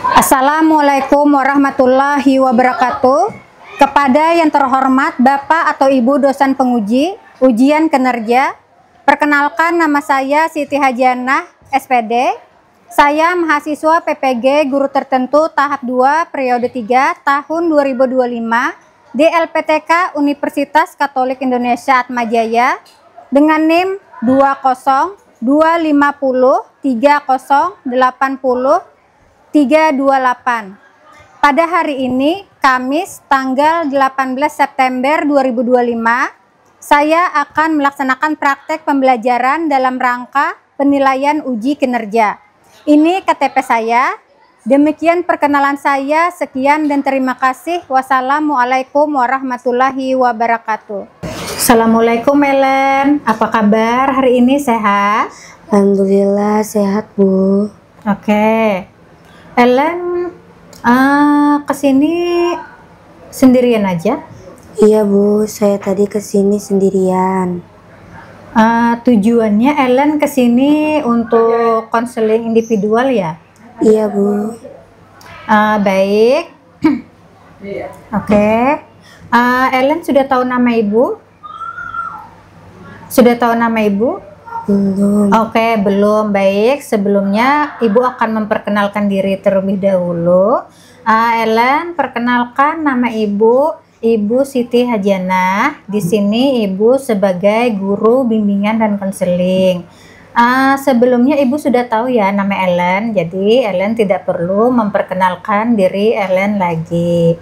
Assalamualaikum warahmatullahi wabarakatuh. Kepada yang terhormat Bapak atau Ibu dosen penguji ujian kinerja, perkenalkan nama saya Siti Hajianah, SPD. Saya mahasiswa PPG Guru Tertentu tahap 2 periode 3 tahun 2025 di LPTK Universitas Katolik Indonesia Atmajaya dengan NIM 2020503080328. Pada hari ini, Kamis tanggal 18 September 2025, saya akan melaksanakan praktek pembelajaran dalam rangka penilaian uji kinerja. Ini KTP saya. Demikian perkenalan saya. Sekian dan terima kasih. Wassalamualaikum warahmatullahi wabarakatuh. Assalamualaikum Ellen. Apa kabar hari ini, sehat? Alhamdulillah sehat, Bu. Oke. Ellen kesini sendirian aja? Iya, Bu. Saya tadi kesini sendirian. Tujuannya Ellen kesini untuk konseling individual ya? Iya, Bu. Baik. Oke. Ellen sudah tahu nama Ibu? Sudah tahu nama Ibu? Belum. Oke, belum. Baik, sebelumnya Ibu akan memperkenalkan diri terlebih dahulu. Ellen, perkenalkan nama Ibu, Ibu Siti Hajianah. Di sini Ibu sebagai guru bimbingan dan konseling. Sebelumnya Ibu sudah tahu ya nama Ellen, jadi Ellen tidak perlu memperkenalkan diri Ellen lagi.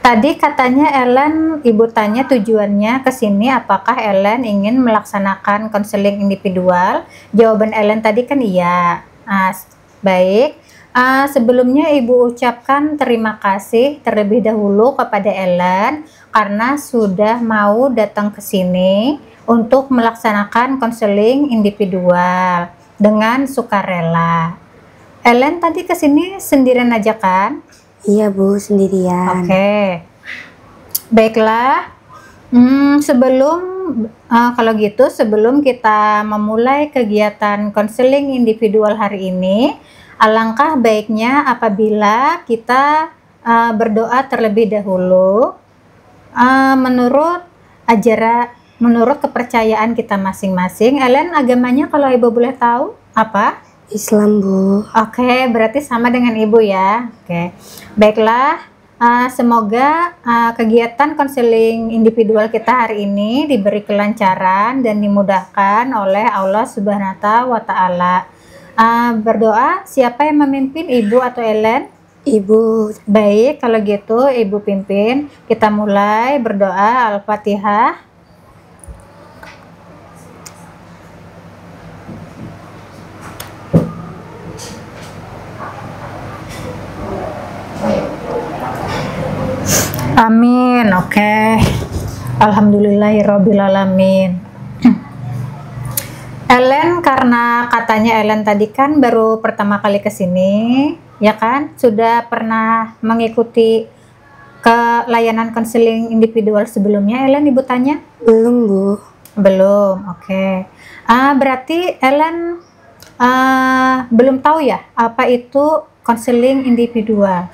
Tadi katanya Ellen, Ibu tanya tujuannya ke sini apakah Ellen ingin melaksanakan konseling individual. Jawaban Ellen tadi kan iya. Baik. Sebelumnya Ibu ucapkan terima kasih terlebih dahulu kepada Ellen karena sudah mau datang ke sini untuk melaksanakan konseling individual dengan sukarela. Ellen tadi ke sini sendirian aja kan? Iya, Bu, sendirian. Oke. Baiklah. Kalau gitu sebelum kita memulai kegiatan konseling individual hari ini, alangkah baiknya apabila kita berdoa terlebih dahulu menurut kepercayaan kita masing-masing. Ellen, agamanya kalau Ibu boleh tahu apa? Islam, Bu. Oke, berarti sama dengan Ibu ya. Oke. Baiklah, semoga kegiatan konseling individual kita hari ini diberi kelancaran dan dimudahkan oleh Allah Subhanahu wa Ta'ala. Berdoa, siapa yang memimpin, Ibu atau Ellen? Ibu. Baik, kalau gitu Ibu pimpin. Kita mulai berdoa. Al-Fatihah. Amin. Oke. Alhamdulillahirrabbilalamin. Ellen, karena katanya Ellen tadi kan baru pertama kali ke sini, ya kan? Sudah pernah mengikuti ke layanan konseling individual sebelumnya, Ellen, Ibu tanya? Belum, Bu. Belum. Oke. Berarti Ellen belum tahu ya apa itu konseling individual?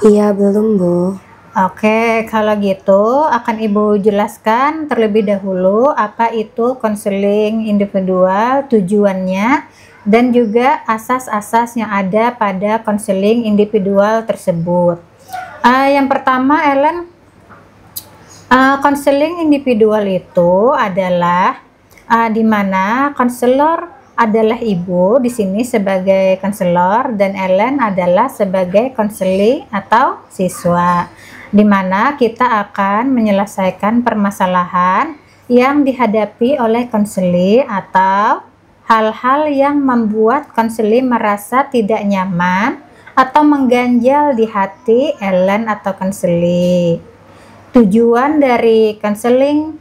Iya, belum, Bu. Oke, kalau gitu akan Ibu jelaskan terlebih dahulu apa itu konseling individual, tujuannya, dan juga asas-asas yang ada pada konseling individual tersebut. Yang pertama, Ellen, konseling individual itu adalah di mana konselor adalah Ibu di sini sebagai konselor dan Ellen adalah sebagai konseli atau siswa, di mana kita akan menyelesaikan permasalahan yang dihadapi oleh konseli atau hal-hal yang membuat konseli merasa tidak nyaman atau mengganjal di hati Ellen atau konseli. Tujuan dari konseling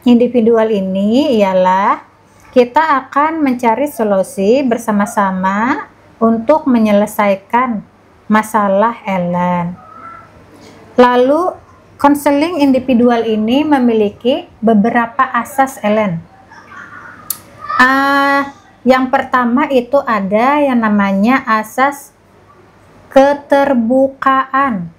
individual ini ialah kita akan mencari solusi bersama-sama untuk menyelesaikan masalah Ellen. Lalu, konseling individual ini memiliki beberapa asas, Ellen. Yang pertama itu ada yang namanya asas keterbukaan,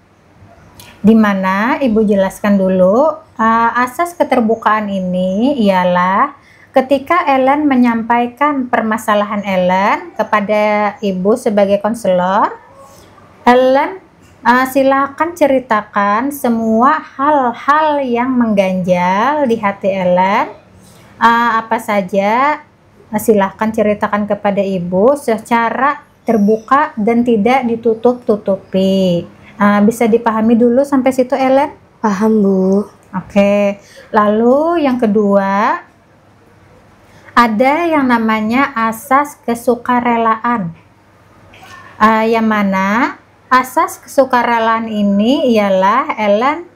di mana Ibu jelaskan dulu. Asas keterbukaan ini ialah ketika Ellen menyampaikan permasalahan Ellen kepada Ibu sebagai konselor, Ellen silakan ceritakan semua hal-hal yang mengganjal di hati Ellen. Apa saja silahkan ceritakan kepada Ibu secara terbuka dan tidak ditutup-tutupi. Bisa dipahami dulu sampai situ, Ellen? Paham, Bu. Oke, lalu yang kedua, ada yang namanya asas kesukarelaan. Yang mana asas kesukarelaan ini ialah Ellen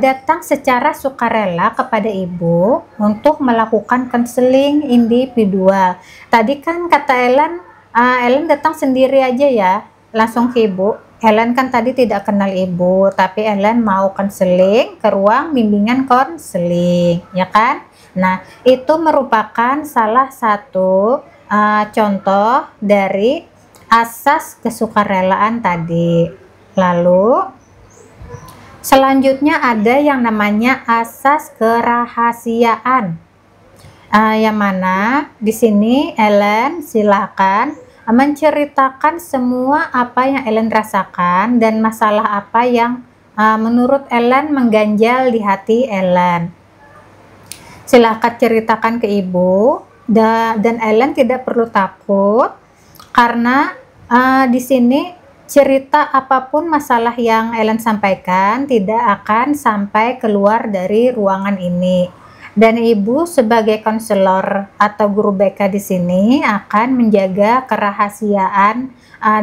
datang secara sukarela kepada Ibu untuk melakukan konseling individual. Tadi kan kata Ellen datang sendiri aja ya, langsung ke Ibu. Ellen kan tadi tidak kenal Ibu, tapi Ellen mau konseling ke ruang bimbingan konseling, ya kan? Nah, itu merupakan salah satu contoh dari asas kesukarelaan tadi. Lalu selanjutnya ada yang namanya asas kerahasiaan. Yang mana di sini Ellen silakan menceritakan semua apa yang Ellen rasakan dan masalah apa yang menurut Ellen mengganjal di hati Ellen. Silakan ceritakan ke Ibu, dan Ellen tidak perlu takut karena di sini cerita apapun masalah yang Ellen sampaikan tidak akan sampai keluar dari ruangan ini. Dan Ibu sebagai konselor atau guru BK di sini akan menjaga kerahasiaan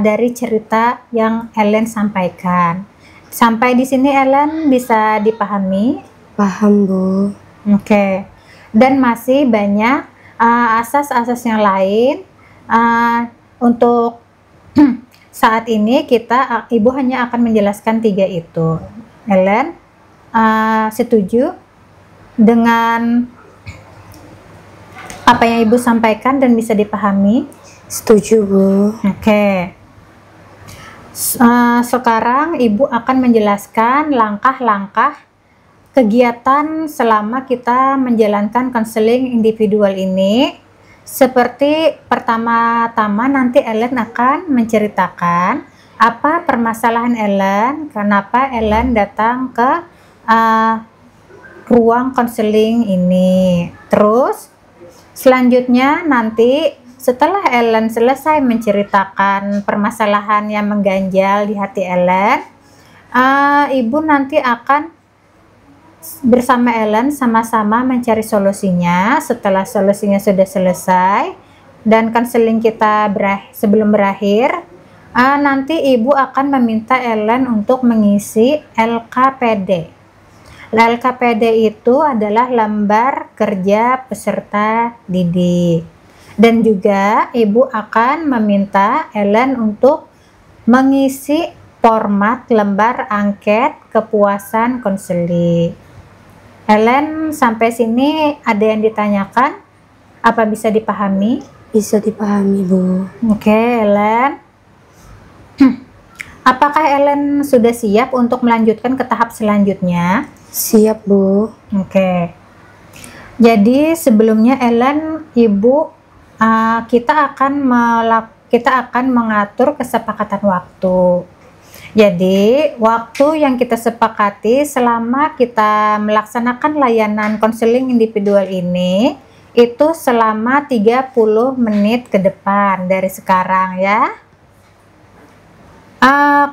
dari cerita yang Ellen sampaikan. Sampai di sini Ellen bisa dipahami? Paham, Bu. Oke. Dan masih banyak asas-asas yang lain. Untuk saat ini Ibu hanya akan menjelaskan 3 itu. Ellen setuju dengan apa yang Ibu sampaikan dan bisa dipahami? Setuju, Bu. Oke. Sekarang Ibu akan menjelaskan langkah-langkah kegiatan selama kita menjalankan konseling individual ini. Seperti pertama-tama nanti Ellen akan menceritakan apa permasalahan Ellen, kenapa Ellen datang ke ruang konseling ini. Terus selanjutnya nanti setelah Ellen selesai menceritakan permasalahan yang mengganjal di hati Ellen, Ibu nanti akan bersama Ellen sama-sama mencari solusinya. Setelah solusinya sudah selesai dan konseling kita sebelum berakhir, nanti Ibu akan meminta Ellen untuk mengisi LKPD. LKPD itu adalah lembar kerja peserta didik. Dan juga Ibu akan meminta Ellen untuk mengisi format lembar angket kepuasan konseling. Ellen, sampai sini ada yang ditanyakan? Apa bisa dipahami? Bisa dipahami, Bu. Oke, Ellen. Apakah Ellen sudah siap untuk melanjutkan ke tahap selanjutnya? Siap, Bu. Oke. Jadi sebelumnya Ellen, Ibu, kita akan mengatur kesepakatan waktu. Jadi waktu yang kita sepakati selama kita melaksanakan layanan konseling individual ini itu selama 30 menit ke depan dari sekarang ya.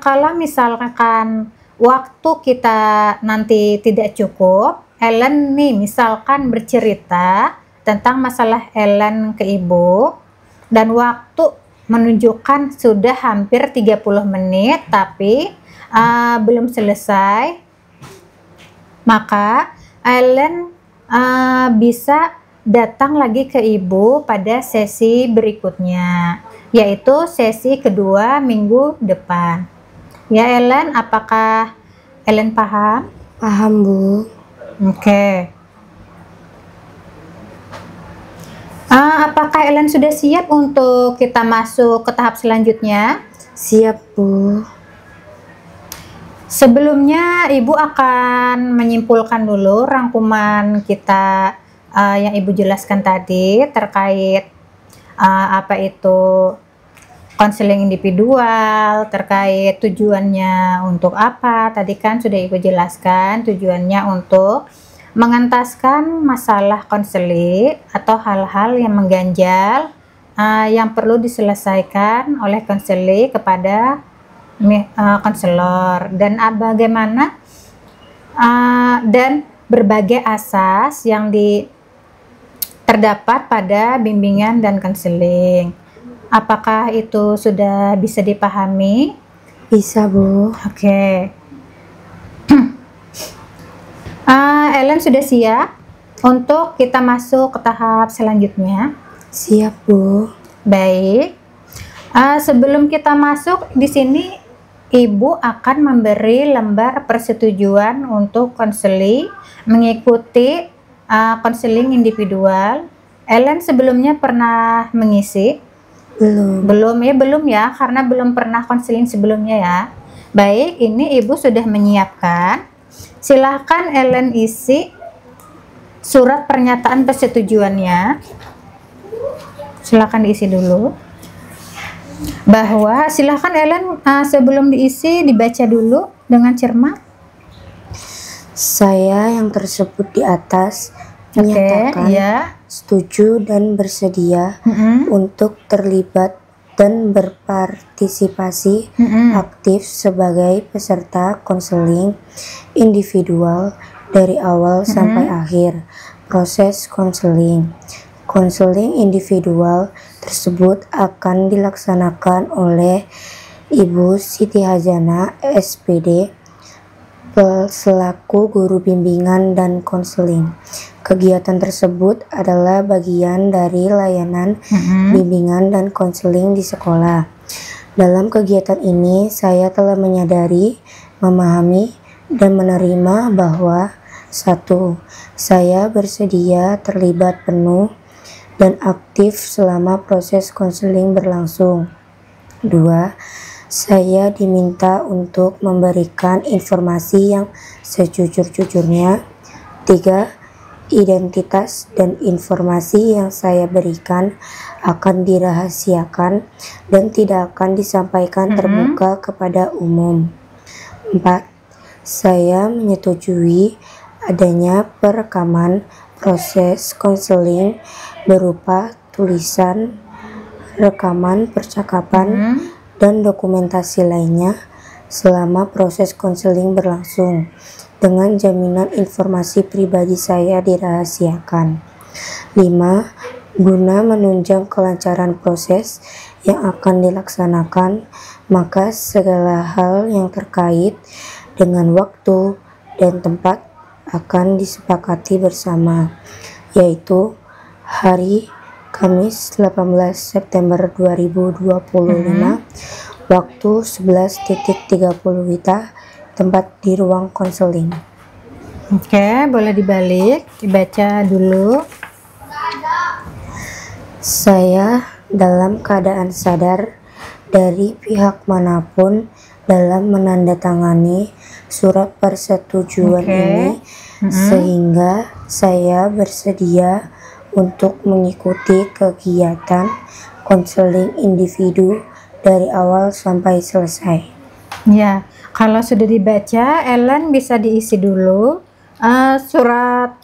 Kalau misalkan waktu kita nanti tidak cukup, Ellen nih misalkan bercerita tentang masalah Ellen ke Ibu dan waktu menunjukkan sudah hampir 30 menit tapi belum selesai, maka Ellen bisa datang lagi ke Ibu pada sesi berikutnya, yaitu sesi kedua minggu depan. Ya Ellen, apakah Ellen paham? Paham, Bu. Oke. Apakah Ellen sudah siap untuk kita masuk ke tahap selanjutnya? Siap, Bu. Sebelumnya Ibu akan menyimpulkan dulu rangkuman kita yang Ibu jelaskan tadi terkait apa itu konseling individual, terkait tujuannya untuk apa. Tadi kan sudah Ibu jelaskan tujuannya untuk mengentaskan masalah konseling atau hal-hal yang mengganjal yang perlu diselesaikan oleh konseling kepada konselor, dan bagaimana dan berbagai asas yang terdapat pada bimbingan dan konseling. Apakah itu sudah bisa dipahami? Bisa, Bu. Oke. Ellen sudah siap untuk kita masuk ke tahap selanjutnya? Siap, Bu. Baik. Sebelum kita masuk, di sini Ibu akan memberi lembar persetujuan untuk konseling mengikuti konseling individual. Ellen sebelumnya pernah mengisi? Belum ya, karena belum pernah konseling sebelumnya ya. Baik, ini Ibu sudah menyiapkan. Silahkan Ellen isi surat pernyataan persetujuannya. Silahkan diisi dulu. Bahwa silahkan Ellen sebelum diisi dibaca dulu dengan cermat. Saya yang tersebut di atas menyatakan setuju dan bersedia untuk terlibat dan berpartisipasi aktif sebagai peserta konseling individual dari awal sampai akhir proses konseling. Konseling individual tersebut akan dilaksanakan oleh Ibu Siti Hajana, SPD, selaku guru bimbingan dan konseling. Kegiatan tersebut adalah bagian dari layanan bimbingan dan konseling di sekolah. Dalam kegiatan ini, saya telah menyadari, memahami, dan menerima bahwa 1. Saya bersedia terlibat penuh dan aktif selama proses konseling berlangsung. 2. Saya diminta untuk memberikan informasi yang sejujur-jujurnya. 3. Identitas dan informasi yang saya berikan akan dirahasiakan dan tidak akan disampaikan terbuka kepada umum. 4. Saya menyetujui adanya perekaman proses konseling berupa tulisan, rekaman percakapan, dan dokumentasi lainnya selama proses konseling berlangsung, dengan jaminan informasi pribadi saya dirahasiakan. 5. Guna menunjang kelancaran proses yang akan dilaksanakan, maka segala hal yang terkait dengan waktu dan tempat akan disepakati bersama, yaitu hari Kamis 18 September 2025, waktu 11.30 WITA, tempat di ruang konseling. Oke, boleh dibalik, dibaca dulu. Saya dalam keadaan sadar dari pihak manapun dalam menandatangani surat persetujuan ini, sehingga saya bersedia untuk mengikuti kegiatan konseling individu dari awal sampai selesai. Ya, kalau sudah dibaca, Ellen bisa diisi dulu surat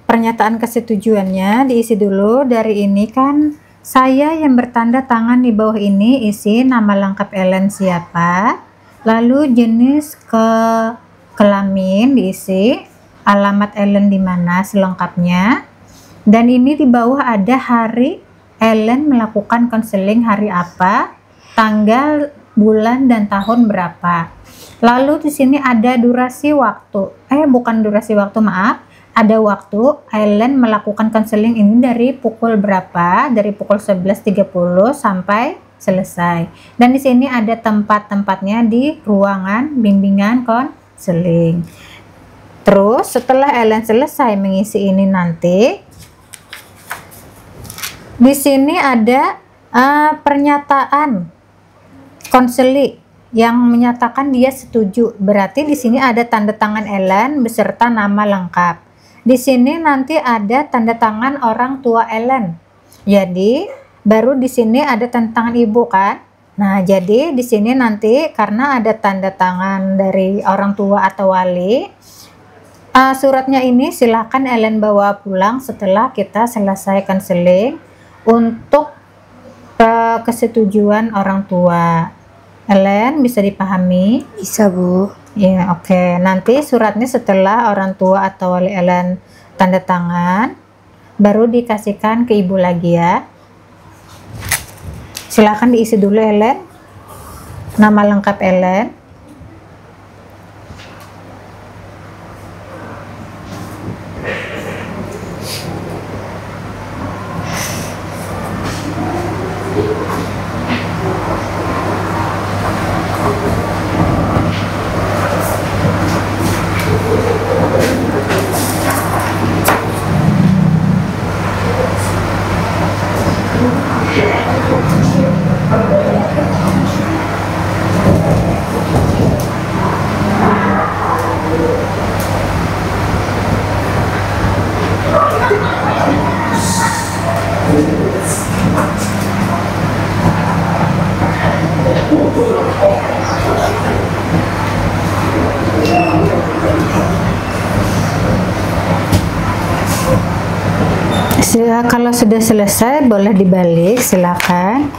pernyataan kesetujuannya, diisi dulu. Dari ini kan saya yang bertanda tangan di bawah ini, isi nama lengkap Ellen siapa, lalu jenis kelamin diisi, alamat Ellen di mana selengkapnya. Dan ini di bawah ada hari Ellen melakukan konseling hari apa, tanggal, bulan, dan tahun berapa. Lalu di sini ada durasi waktu. Bukan durasi waktu, maaf. Ada waktu Ellen melakukan konseling ini dari pukul berapa? Dari pukul 11.30 sampai selesai. Dan di sini ada tempat-tempatnya di ruangan bimbingan konseling. Terus setelah Ellen selesai mengisi ini nanti, di sini ada pernyataan konseli yang menyatakan dia setuju. Berarti di sini ada tanda tangan Ellen beserta nama lengkap. Di sini nanti ada tanda tangan orang tua Ellen. Jadi baru di sini ada tanda tangan ibu kan? Nah, jadi di sini nanti karena ada tanda tangan dari orang tua atau wali, suratnya ini silakan Ellen bawa pulang setelah kita selesai konseling untuk kesetujuan orang tua. Ellen, bisa dipahami? Bisa, Bu. Ya, oke. Nanti suratnya setelah orang tua atau wali Ellen tanda tangan, baru dikasihkan ke ibu lagi ya. Silakan diisi dulu Ellen, nama lengkap Ellen. Kalau sudah selesai boleh dibalik, silakan.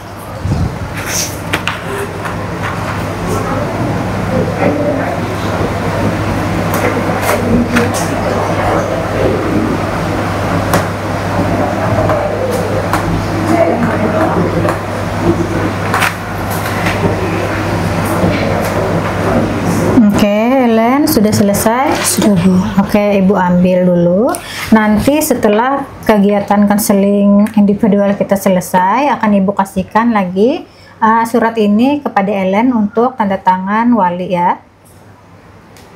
Oke, Ellen, sudah selesai? Sudah, Bu. Oke, Ibu ambil dulu. Nanti setelah kegiatan konseling individual kita selesai, akan Ibu kasihkan lagi surat ini kepada Ellen untuk tanda tangan wali ya.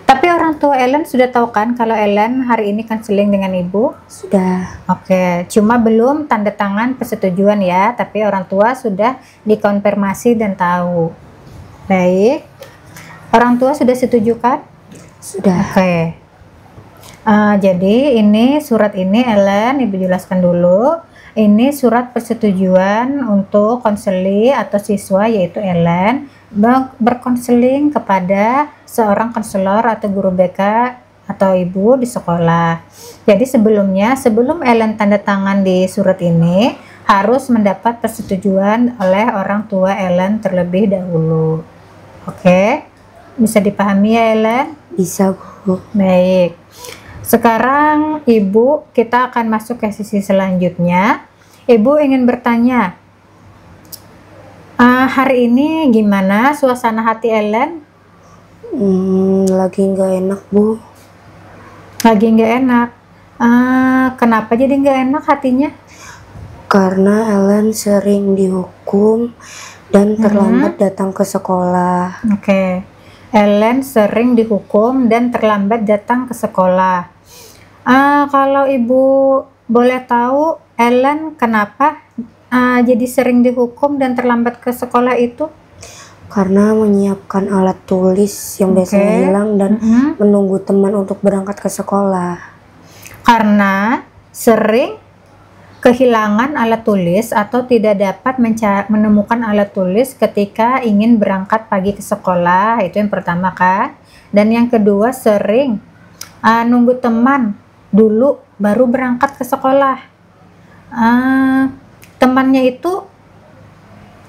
Tapi orang tua Ellen sudah tahu kan kalau Ellen hari ini konseling dengan Ibu? Sudah. Oke, cuma belum tanda tangan persetujuan ya, tapi orang tua sudah dikonfirmasi dan tahu. Baik. Orang tua sudah setuju kan? Sudah. Oke. Jadi ini surat ini Ellen, Ibu jelaskan dulu. Ini surat persetujuan untuk konseli atau siswa yaitu Ellen berkonseling kepada seorang konselor atau guru BK atau ibu di sekolah. Jadi sebelumnya, sebelum Ellen tanda tangan di surat ini, harus mendapat persetujuan oleh orang tua Ellen terlebih dahulu. Oke, bisa dipahami ya Ellen? Bisa, Bu. Baik. Sekarang Ibu, kita akan masuk ke sisi selanjutnya. Ibu ingin bertanya, hari ini gimana suasana hati Ellen? Lagi nggak enak, Bu. Lagi nggak enak. Kenapa jadi nggak enak hatinya? Karena Ellen sering dihukum dan terlambat datang ke sekolah. Oke. Ellen sering dihukum dan terlambat datang ke sekolah. Kalau Ibu boleh tahu, Ellen kenapa jadi sering dihukum dan terlambat ke sekolah itu? Karena menyiapkan alat tulis yang biasanya hilang dan menunggu teman untuk berangkat ke sekolah. Karena sering kehilangan alat tulis atau tidak dapat menemukan alat tulis ketika ingin berangkat pagi ke sekolah, itu yang pertama kan. Dan yang kedua sering nunggu teman dulu baru berangkat ke sekolah. Temannya itu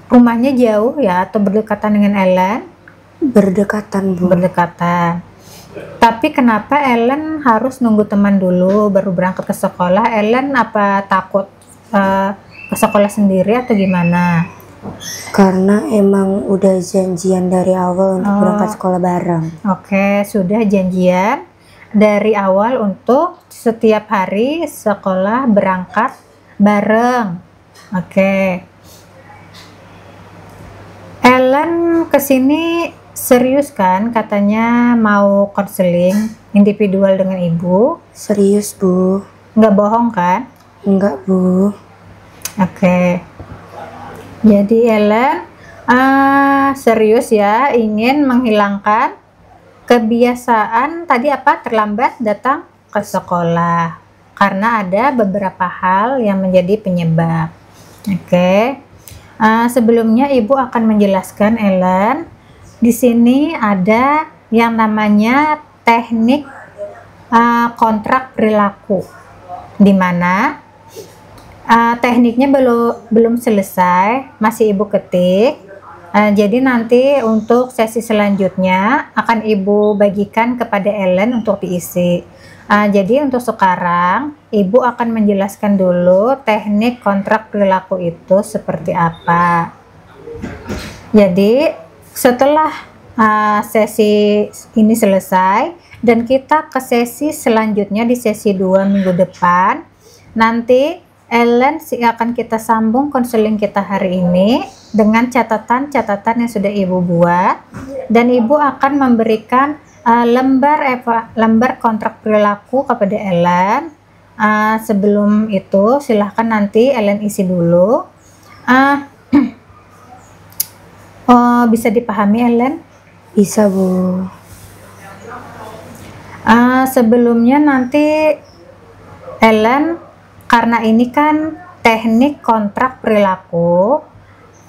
rumahnya jauh ya atau berdekatan dengan Ellen? Berdekatan, Bu. Berdekatan. Tapi kenapa Ellen harus nunggu teman dulu baru berangkat ke sekolah? Ellen apa takut ke sekolah sendiri atau gimana? Karena emang udah janjian dari awal untuk berangkat sekolah bareng. Oke, sudah janjian dari awal untuk setiap hari sekolah berangkat bareng. Oke. Ellen kesini serius kan, katanya mau konseling individual dengan Ibu? Serius, Bu. Nggak bohong kan? Enggak, Bu. Oke. Jadi Ellen Serius ya, ingin menghilangkan kebiasaan tadi apa? Terlambat datang ke sekolah. Karena ada beberapa hal yang menjadi penyebab. Oke. Sebelumnya Ibu akan menjelaskan Ellen. Di sini ada yang namanya teknik kontrak perilaku, di mana tekniknya belum selesai, masih Ibu ketik. Jadi nanti untuk sesi selanjutnya akan Ibu bagikan kepada Ellen untuk diisi. Jadi untuk sekarang Ibu akan menjelaskan dulu teknik kontrak perilaku itu seperti apa. Jadi setelah sesi ini selesai dan kita ke sesi selanjutnya di sesi 2 minggu depan, nanti Ellen akan kita sambung konseling kita hari ini dengan catatan-catatan yang sudah Ibu buat, dan Ibu akan memberikan lembar kontrak perilaku kepada Ellen. Sebelum itu silahkan nanti Ellen isi dulu. Bisa dipahami Ellen? Bisa, Bu. Sebelumnya nanti Ellen, karena ini kan teknik kontrak perilaku,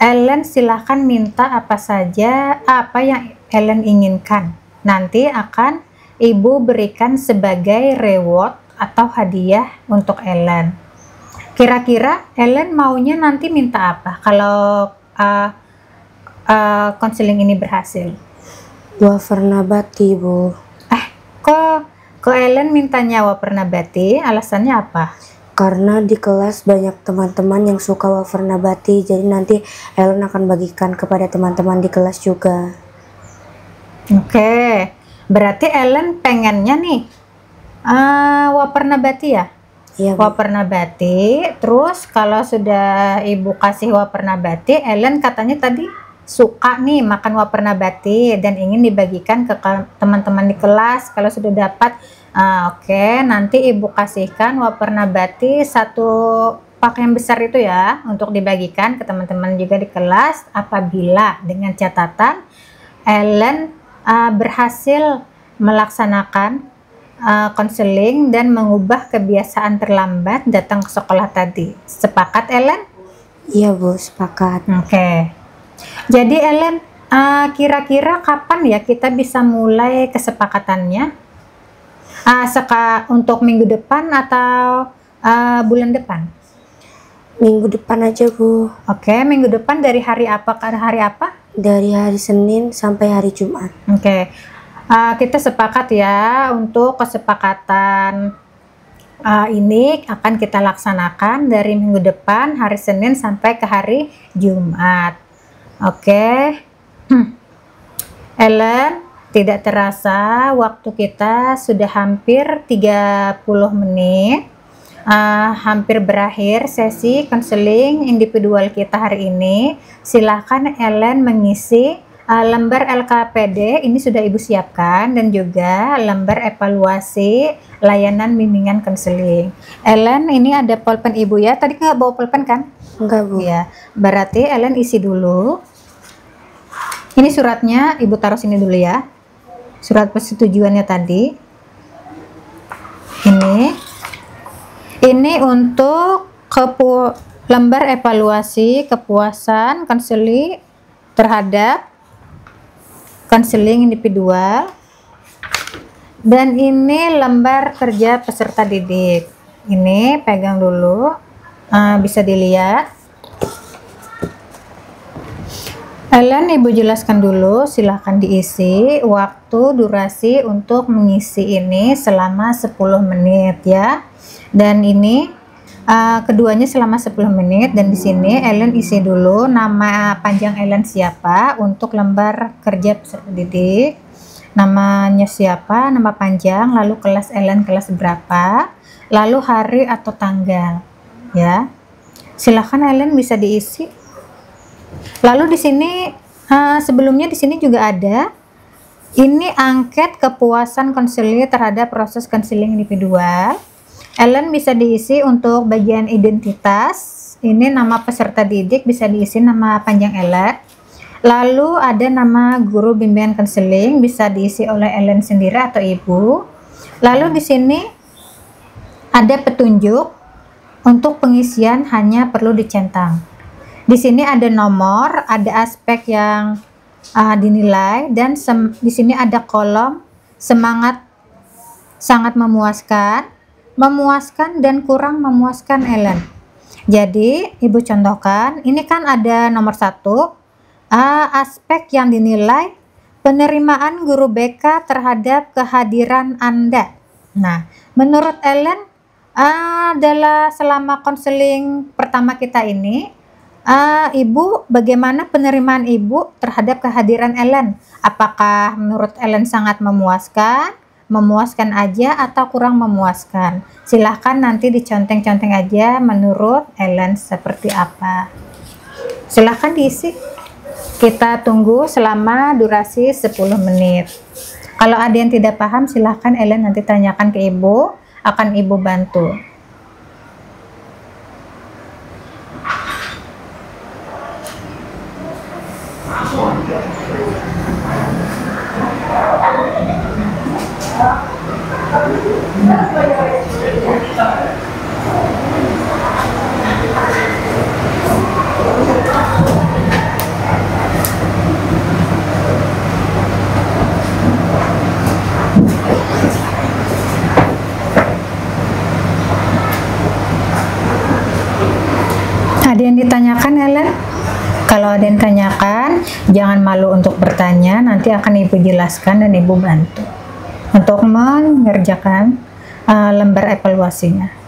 Ellen silahkan minta apa saja, apa yang Ellen inginkan. Nanti akan Ibu berikan sebagai reward atau hadiah untuk Ellen. Kira-kira Ellen maunya nanti minta apa kalau konseling ini berhasil? Wafer nabati, Bu. Kok Ellen mintanya wafer nabati? Alasannya apa? Karena di kelas banyak teman-teman yang suka wafer nabati, jadi nanti Ellen akan bagikan kepada teman-teman di kelas juga. Oke, berarti Ellen pengennya nih wafer nabati ya? Iya, Bu. Wafer nabati. Terus kalau sudah Ibu kasih wafer nabati, Ellen katanya tadi suka nih makan wafer nabati dan ingin dibagikan ke teman-teman di kelas. Kalau sudah dapat, oke, nanti Ibu kasihkan wafer nabati satu pak yang besar itu ya, untuk dibagikan ke teman-teman juga di kelas, apabila dengan catatan Ellen berhasil melaksanakan konseling dan mengubah kebiasaan terlambat datang ke sekolah tadi. Sepakat Ellen? Iya, Bu, sepakat. Oke. Jadi Ellen, kira-kira kapan ya kita bisa mulai kesepakatannya? Untuk minggu depan atau bulan depan? Minggu depan aja, Bu. Oke, minggu depan dari hari apa ke hari apa? Dari hari Senin sampai hari Jumat. Oke. Kita sepakat ya, untuk kesepakatan ini akan kita laksanakan dari minggu depan hari Senin sampai ke hari Jumat. Oke. Ellen, tidak terasa waktu kita sudah hampir 30 menit. Hampir berakhir sesi konseling individual kita hari ini. Silahkan Ellen mengisi lembar LKPD, ini sudah Ibu siapkan, dan juga lembar evaluasi layanan bimbingan konseling. Ellen, ini ada pulpen Ibu ya, tadi nggak bawa pulpen kan? Enggak, Bu. Ya, berarti Ellen isi dulu. Ini suratnya Ibu taruh sini dulu ya, surat persetujuannya tadi. Ini untuk lembar evaluasi kepuasan konseling terhadap konseling individual, dan ini lembar kerja peserta didik. Ini pegang dulu, bisa dilihat. Ellen, Ibu jelaskan dulu, silahkan diisi. Waktu durasi untuk mengisi ini selama 10 menit ya. Dan ini keduanya selama 10 menit, dan di sini Ellen isi dulu nama panjang Ellen siapa untuk lembar kerja peserta didik. Namanya siapa, nama panjang, lalu kelas Ellen kelas berapa, lalu hari atau tanggal ya. Silahkan Ellen bisa diisi. Lalu di sini sebelumnya di sini juga ada ini angket kepuasan konseling terhadap proses konseling individual. Ellen bisa diisi untuk bagian identitas. Ini nama peserta didik, bisa diisi nama panjang Ellen. Lalu ada nama guru bimbingan konseling, bisa diisi oleh Ellen sendiri atau ibu. Lalu di sini ada petunjuk untuk pengisian, hanya perlu dicentang. Di sini ada nomor, ada aspek yang dinilai, dan di sini ada kolom semangat, sangat memuaskan, memuaskan, dan kurang memuaskan Ellen. Jadi ibu contohkan, ini kan ada nomor 1, aspek yang dinilai penerimaan guru BK terhadap kehadiran Anda. Nah, menurut Ellen adalah selama konseling pertama kita ini, ibu, bagaimana penerimaan ibu terhadap kehadiran Ellen? Apakah menurut Ellen sangat memuaskan, memuaskan aja, atau kurang memuaskan? Silahkan nanti diconteng-conteng aja menurut Ellen seperti apa. Silahkan diisi. Kita tunggu selama durasi 10 menit. Kalau ada yang tidak paham, silahkan Ellen nanti tanyakan ke ibu, akan ibu bantu. Ada yang ditanyakan, Ellen? Kalau ada yang tanyakan, jangan malu untuk bertanya, nanti akan ibu jelaskan dan ibu bantu untuk mengerjakan lembar evaluasinya.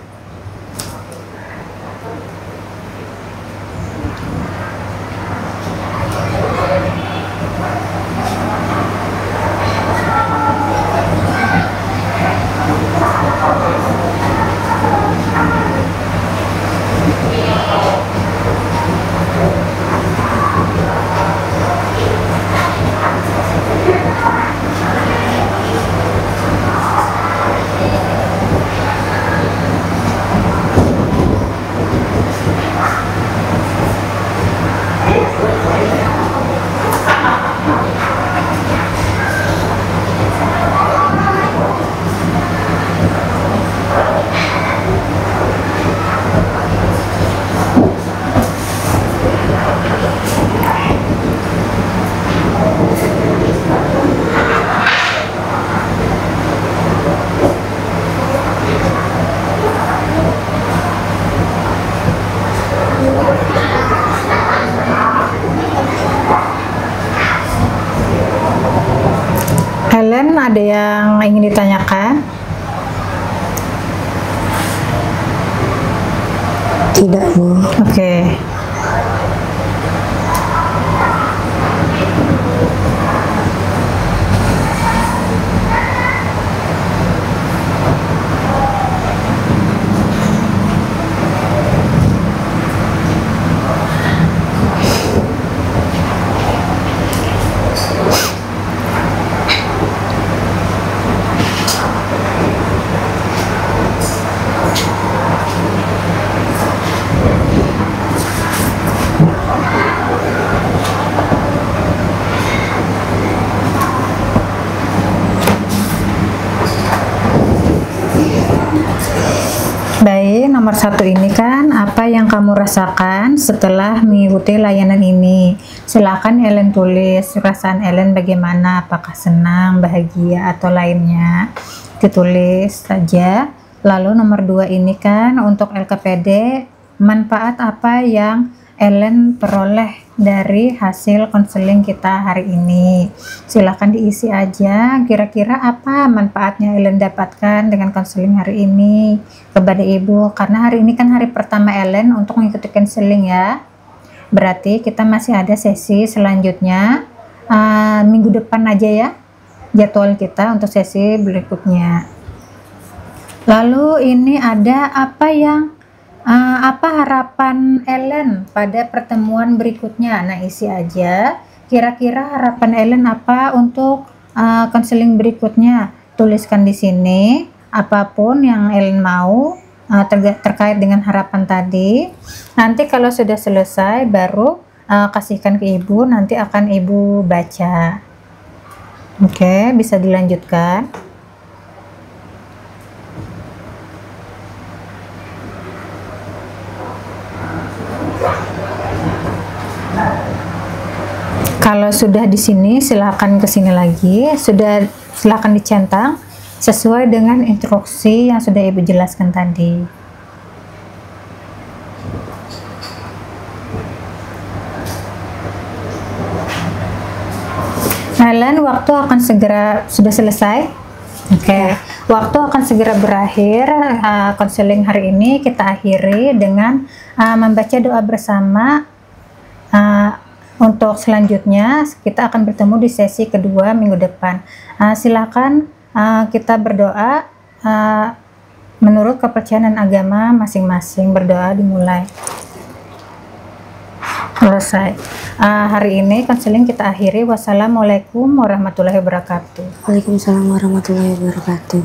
Ellen, ada yang ingin ditanyakan? Tidak, Bu. Oke. Baik, nomor 1 ini kan apa yang kamu rasakan setelah mengikuti layanan ini? Silakan Ellen tulis perasaan Ellen bagaimana, apakah senang, bahagia, atau lainnya. Ditulis saja. Lalu nomor 2 ini kan untuk LKPD, manfaat apa yang Ellen peroleh dari hasil konseling kita hari ini. Silahkan diisi aja, kira-kira apa manfaatnya Ellen dapatkan dengan konseling hari ini kepada ibu, karena hari ini kan hari pertama Ellen untuk mengikuti konseling ya. Berarti kita masih ada sesi selanjutnya minggu depan aja ya, jadwal kita untuk sesi berikutnya. Lalu ini ada apa harapan Ellen pada pertemuan berikutnya. Nah, isi aja kira-kira harapan Ellen apa untuk konseling berikutnya. Tuliskan di sini apapun yang Ellen mau terkait dengan harapan tadi. Nanti kalau sudah selesai baru kasihkan ke ibu, nanti akan ibu baca. Oke, bisa dilanjutkan. Kalau sudah di sini, silakan ke sini lagi. Sudah, silakan dicentang sesuai dengan instruksi yang sudah ibu jelaskan tadi. Helen, waktu akan segera sudah selesai. Oke, waktu akan segera berakhir. Konseling hari ini kita akhiri dengan membaca doa bersama. Untuk selanjutnya kita akan bertemu di sesi kedua minggu depan. Silakan kita berdoa menurut kepercayaan dan agama masing-masing. Berdoa dimulai. Selesai. Hari ini konseling kita akhiri. Wassalamualaikum warahmatullahi wabarakatuh. Waalaikumsalam warahmatullahi wabarakatuh.